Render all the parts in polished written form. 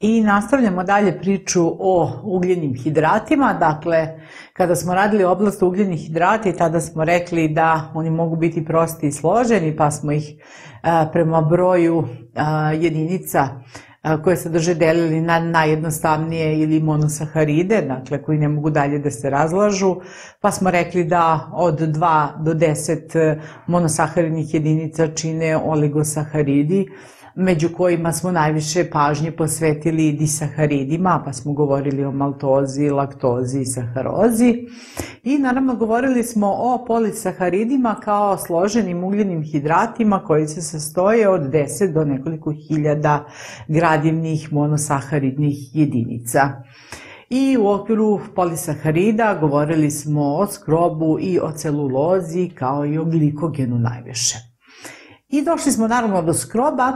I nastavljamo dalje priču o ugljenim hidratima. Dakle, kada smo radili oblast ugljenih hidrata, tada smo rekli da oni mogu biti prosti i složeni, pa smo ih prema broju jedinica koje sadrže delili na najjednostavnije ili monosaharide, dakle koji ne mogu dalje da se razlažu, pa smo rekli da od 2 do 10 monosaharidnih jedinica čine oligosaharidi, među kojima smo najviše pažnje posvetili disaharidima, pa smo govorili o maltozi, laktozi i saharozi. I naravno govorili smo o polisaharidima kao složenim ugljenim hidratima koji se sastoje od 10 do nekoliko hiljada gradivnih monosaharidnih jedinica. I u okviru polisaharida govorili smo o skrobu i o celulozi kao i o glikogenu najviše. I došli smo naravno do skroba.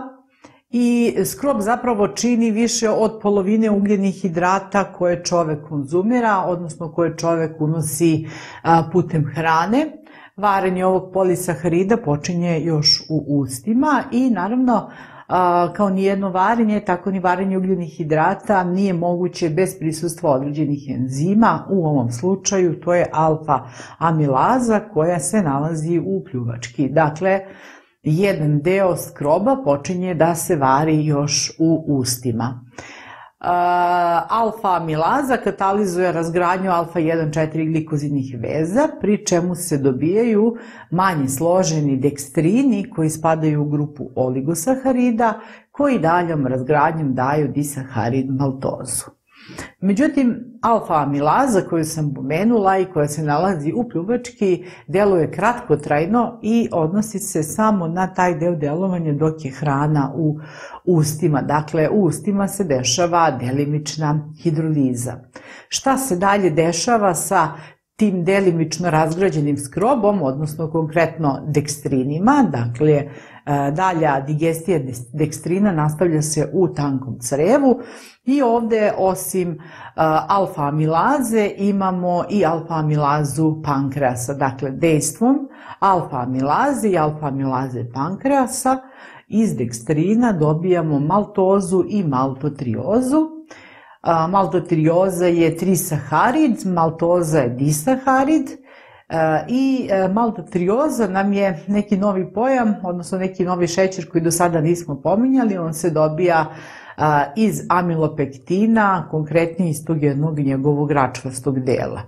I skrob zapravo čini više od polovine ugljenih hidrata koje čovek konzumira, odnosno koje čovek unosi putem hrane. Varenje ovog polisaharida počinje još u ustima i naravno kao nijedno varenje, tako ni varenje ugljenih hidrata nije moguće bez prisustva određenih enzima. U ovom slučaju to je alfa-amilaza koja se nalazi u pljuvački. Dakle, jedan deo skroba počinje da se vari još u ustima. Alfa-amilaza katalizuje razgradnju alfa-1,4 glikozidnih veza, pri čemu se dobijaju manje složeni dekstrini koji spadaju u grupu oligosaharida, koji daljom razgradnjom daju disaharid maltozu. Međutim, alfa-amilaza koju sam pomenula i koja se nalazi u pljuvački deluje kratkotrajno i odnosi se samo na taj deo delovanja dok je hrana u ustima. Dakle, u ustima se dešava delimična hidroliza. Šta se dalje dešava sa tim delimično razgrađenim skrobom, odnosno konkretno dekstrinima? Dakle, dalja digestija dekstrina nastavlja se u tankom crevu i ovde osim alfa-amilaze imamo i alfa-amilazu pankreasa. Dakle, dejstvom alfa-amilaze i alfa-amilaze pankreasa iz dekstrina dobijamo maltozu i maltotriozu. Maltotrioza je trisaharid, maltoza je disaharid i maltotrioza nam je neki novi pojam, odnosno neki novi šećer koji do sada nismo pominjali. On se dobija iz amilopektina, konkretnije iz tog jednog njegovog račvastog dela,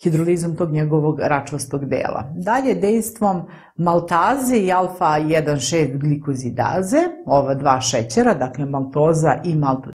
hidrolizom tog njegovog račvastog dela. Dalje, dejstvom maltaze i alfa-1,6 glikozidaze, ova dva šećera, dakle maltoza i maltotrioza,